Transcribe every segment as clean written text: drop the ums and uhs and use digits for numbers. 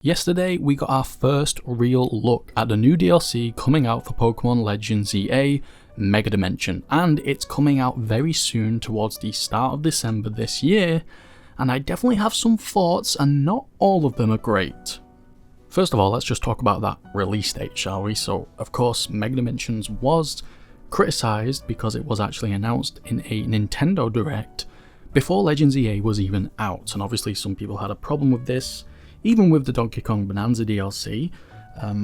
Yesterday, we got our first real look at the new DLC coming out for Pokemon Legends EA, Mega Dimension, and it's coming out very soon towards the start of December this year, and I definitely have some thoughts and not all of them are great. First of all, let's just talk about that release date, shall we? So, of course, Mega Dimensions was criticised because it was actually announced in a Nintendo Direct before Legends EA was even out, and obviously some people had a problem with this. Even with the Donkey Kong Bonanza DLC,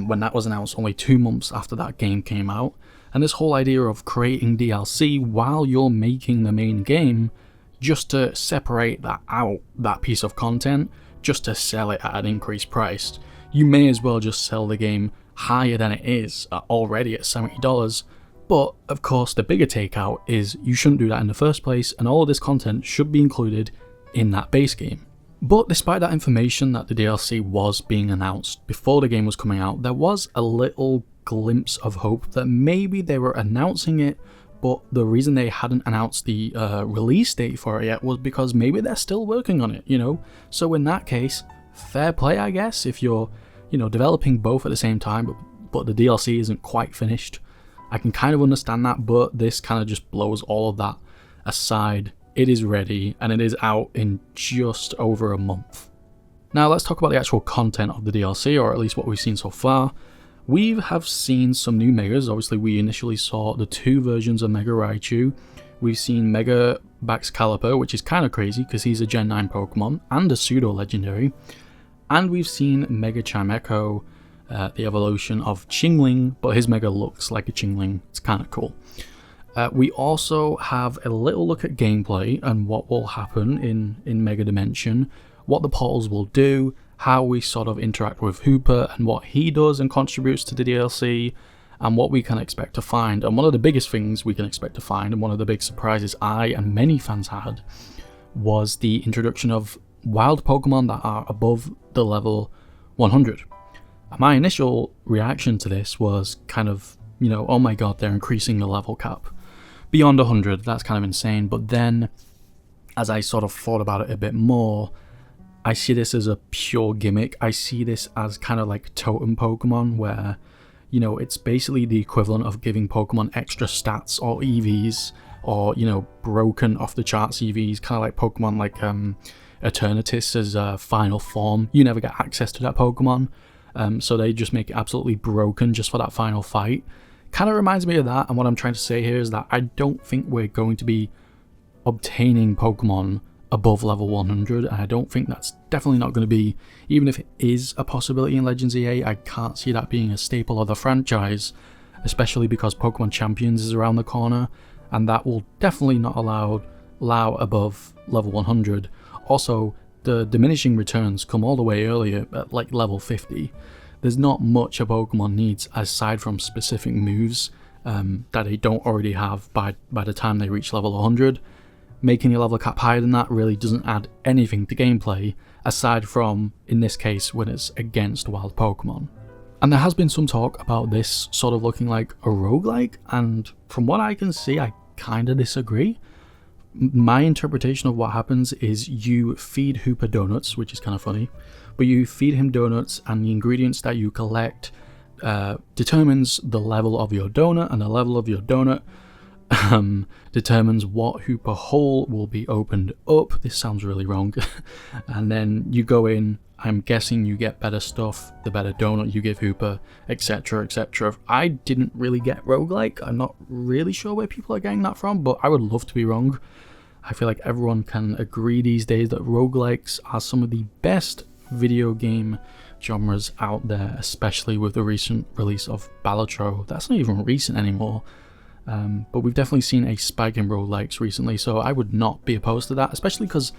when that was announced only 2 months after that game came out, and this whole idea of creating DLC while you're making the main game, just to separate that out, that piece of content, just to sell it at an increased price. You may as well just sell the game higher than it is, already at $70, but of course the bigger takeout is you shouldn't do that in the first place, and all of this content should be included in that base game. But despite that information that the DLC was being announced before the game was coming out, there was a little glimpse of hope that maybe they were announcing it, but the reason they hadn't announced the release date for it yet was because maybe they're still working on it, you know? So in that case, fair play, I guess, if you're, developing both at the same time, but the DLC isn't quite finished. I can kind of understand that, but this kind of just blows all of that aside. It is ready, and it is out in just over a month. Now let's talk about the actual content of the DLC, or at least what we've seen so far. We have seen some new Megas. Obviously we initially saw the 2 versions of Mega Raichu. We've seen Mega Baxcalibur, which is kind of crazy because he's a Gen 9 Pokemon and a pseudo-legendary. And we've seen Mega Chimecho, the evolution of Chingling, but his Mega looks like a Chingling. It's kind of cool. We also have a little look at gameplay and what will happen in Mega Dimension, what the portals will do, how we sort of interact with Hooper and what he does and contributes to the DLC, and what we can expect to find. And one of the biggest things we can expect to find, and one of the big surprises I and many fans had, was the introduction of wild Pokemon that are above the level 100. My initial reaction to this was kind of, oh my god, they're increasing the level cap. Beyond 100, that's kind of insane, but then as I sort of thought about it a bit more, I see this as a pure gimmick. I see this as kind of like totem Pokemon, where, it's basically the equivalent of giving Pokemon extra stats or EVs, or, broken off the charts EVs, kind of like Pokemon like Eternatus as a final form. You never get access to that Pokemon, so they just make it absolutely broken just for that final fight. Kind of reminds me of that, and what I'm trying to say here is that I don't think we're going to be obtaining Pokemon above level 100, and I don't think that's definitely not going to be, even if it is a possibility in Legends EA, I can't see that being a staple of the franchise, especially because Pokemon Champions is around the corner, and that will definitely not allow above level 100. Also, the diminishing returns come all the way earlier at like level 50. There's not much a Pokemon needs aside from specific moves that they don't already have by the time they reach level 100. Making the level cap higher than that really doesn't add anything to gameplay, aside from, in this case, when it's against wild Pokemon. And there has been some talk about this sort of looking like a roguelike, and from what I can see, I kind of disagree. My interpretation of what happens is you feed Hooper donuts, which is kind of funny, but you feed him donuts and the ingredients that you collect determines the level of your donut, and the level of your donut determines what Hooper hole will be opened up. This sounds really wrong. And then you go in, I'm guessing you get better stuff, the better donut you give Hooper, etc, etc. I didn't really get roguelike. I'm not really sure where people are getting that from, but I would love to be wrong. I feel like everyone can agree these days that roguelikes are some of the best video game genres out there, especially with the recent release of Balatro. That's not even recent anymore. But we've definitely seen a spike in roguelikes recently, so I would not be opposed to that, especially because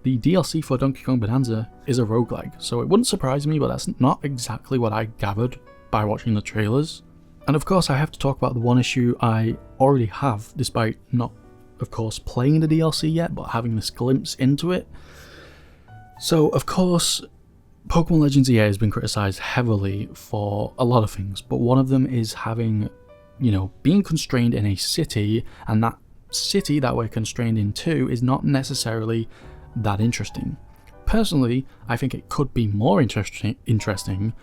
the DLC for Donkey Kong Bonanza is a roguelike, so it wouldn't surprise me, but that's not exactly what I gathered by watching the trailers. And of course I have to talk about the one issue I already have, despite not, of course, playing the DLC yet, but having this glimpse into it. So, of course, Pokemon Legends EA has been criticised heavily for a lot of things, but one of them is having, being constrained in a city, and that city that we're constrained into is not necessarily that interesting. personally, I think it could be more interesting,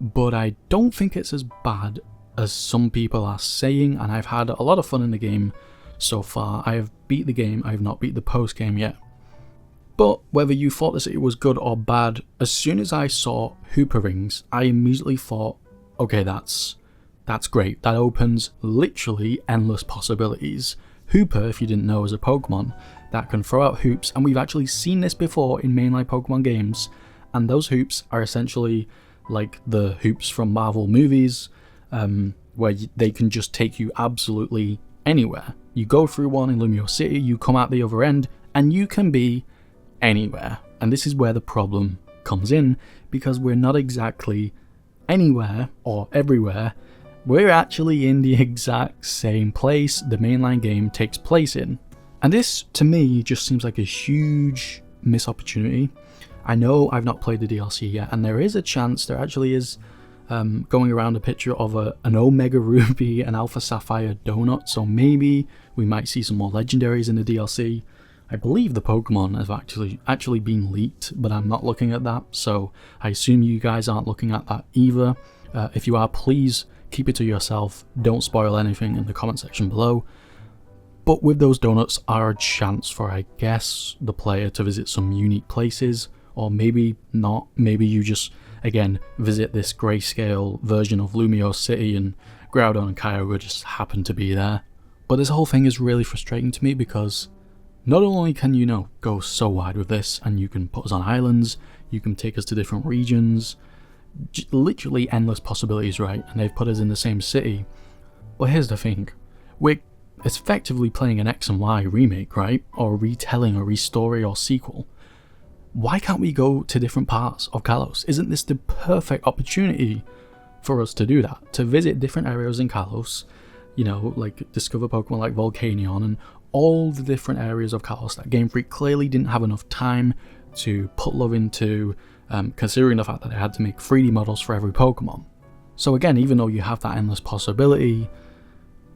but I don't think it's as bad as some people are saying, and I've had a lot of fun in the game so far. I have beat the game, I have not beat the post game yet. But whether you thought the city was good or bad, as soon as I saw Hooper rings, I immediately thought, okay, that's great. That opens literally endless possibilities. Hooper, if you didn't know, is a Pokemon that can throw out hoops, and we've actually seen this before in mainline Pokemon games, and those hoops are essentially like the hoops from Marvel movies, where they can just take you absolutely anywhere. You go through one in Lumiose City, you come out the other end, and you can be anywhere. And this is where the problem comes in, because we're not exactly anywhere or everywhere. We're actually in the exact same place the mainline game takes place in. And this, to me, just seems like a huge missed opportunity. I know I've not played the DLC yet, and there is a chance there actually is going around a picture of an Omega Ruby and Alpha Sapphire donut, so maybe we might see some more legendaries in the DLC. I believe the Pokemon have actually been leaked, but I'm not looking at that, so I assume you guys aren't looking at that either. If you are, please keep it to yourself, don't spoil anything in the comment section below. But with those donuts are a chance for, I guess, the player to visit some unique places, or maybe not. Maybe you just, again, visit this grayscale version of Lumiose City and Groudon and Kyogre just happen to be there. But this whole thing is really frustrating to me because not only can you go so wide with this, and you can put us on islands, you can take us to different regions, literally endless possibilities, right? And they've put us in the same city. But here's the thing, we're effectively playing an X and Y remake, right? Or retelling, or restory, or sequel. Why can't we go to different parts of Kalos? Isn't this the perfect opportunity for us to do that? To visit different areas in Kalos, like discover Pokemon like Volcanion and all the different areas of Kalos that Game Freak clearly didn't have enough time to put love into, considering the fact that they had to make 3D models for every Pokemon. So again, even though you have that endless possibility,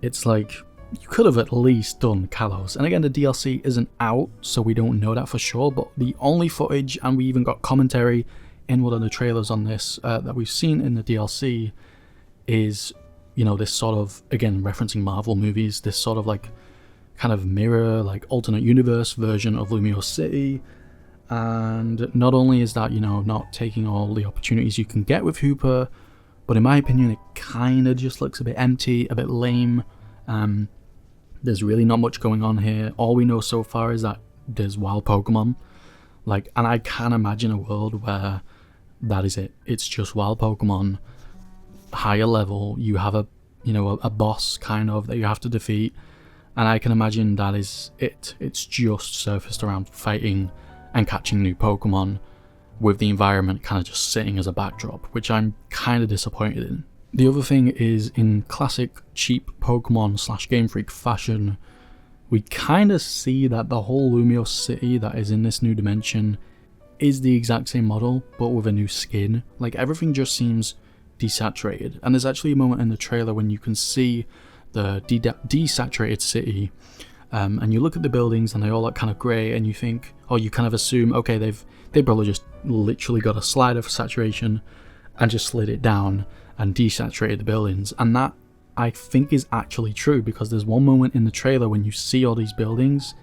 it's like, you could have at least done Kalos. And again, the DLC isn't out, so we don't know that for sure, but the only footage, and we even got commentary in one of the trailers on this that we've seen in the DLC, is, this sort of, again, referencing Marvel movies, this sort of like kind of mirror, like alternate universe version of Lumiose City. And not only is that, not taking all the opportunities you can get with Hooper, but in my opinion, it kind of just looks a bit empty, a bit lame. There's really not much going on here. All we know so far is that there's wild Pokemon. And I can imagine a world where that is it. It's just wild Pokemon, higher level. You have a boss kind of that you have to defeat. And I can imagine that is it. It's just surfaced around fighting and catching new Pokemon, with the environment kind of just sitting as a backdrop, which I'm kind of disappointed in. The other thing is, in classic cheap Pokemon / Game Freak fashion, we kind of see that the whole Lumiose City that is in this new dimension is the exact same model, but with a new skin. Like, everything just seems desaturated. And there's actually a moment in the trailer when you can see the desaturated city, and you look at the buildings and they all look kind of grey, and you think, or you kind of assume, okay, they probably just literally got a slider for saturation and just slid it down and desaturated the buildings. And that, I think, is actually true, because there's one moment in the trailer when you see all these buildings,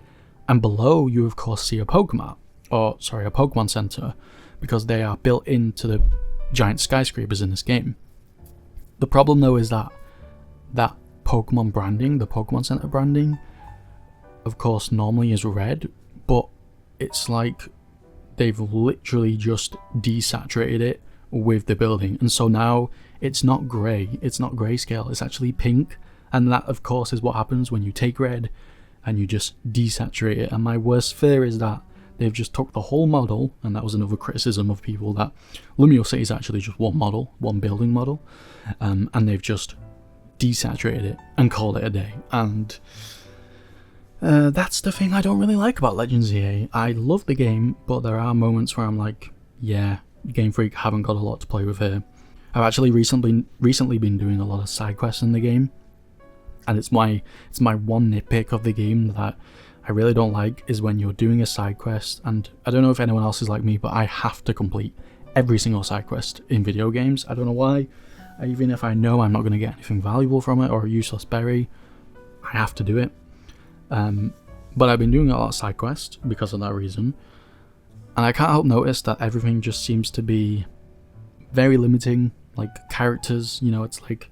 and below you of course see a Pokemon Center, because they are built into the giant skyscrapers in this game. The problem though is that Pokemon branding, the Pokemon Center branding, of course normally is red, but it's like they've literally just desaturated it with the building, and so now it's not grey, it's not grayscale, it's actually pink. And that of course is what happens when you take red and you just desaturate it. And my worst fear is that they've just took the whole model, and that was another criticism of people, that Lumiose City is actually just one model, one building model, and they've just desaturated it and called it a day. And that's the thing I don't really like about Legends EA. I love the game, but there are moments where I'm like, yeah, Game Freak haven't got a lot to play with here. I've actually recently been doing a lot of side quests in the game, and it's my one nitpick of the game that I really don't like is when you're doing a side quest, and I don't know if anyone else is like me, but I have to complete every single side quest in video games. I don't know why. Even if I know I'm not going to get anything valuable from it or a useless berry, I have to do it. But I've been doing a lot of side quests because of that reason, and I can't help notice that everything just seems to be very limiting. Like characters, you know, it's like,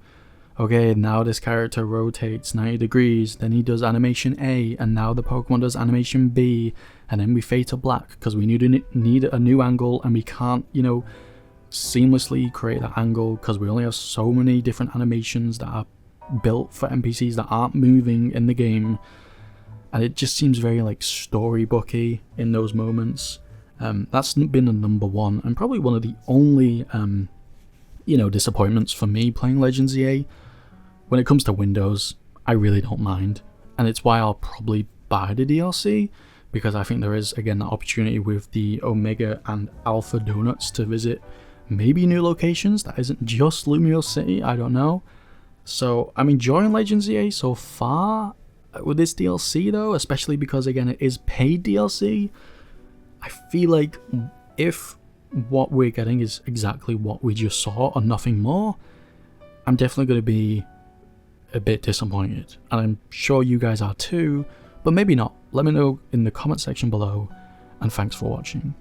okay, now this character rotates 90 degrees, then he does animation A, and now the Pokemon does animation B, and then we fade to black because we need a new angle, and we can't, you know, seamlessly create that angle because we only have so many different animations that are built for NPCs that aren't moving in the game, and it just seems very like storybooky in those moments. That's been the number one and probably one of the only you know, disappointments for me playing Legends EA. When it comes to Windows, I really don't mind, and it's why I'll probably buy the DLC, because I think there is again that opportunity with the Omega and Alpha Donuts to visit maybe new locations that isn't just Lumiose City, I don't know. So I'm enjoying Legends EA so far with this DLC though, especially because again it is paid DLC. I feel like if what we're getting is exactly what we just saw and nothing more, I'm definitely going to be a bit disappointed, and I'm sure you guys are too, but maybe not. Let me know in the comment section below, and thanks for watching.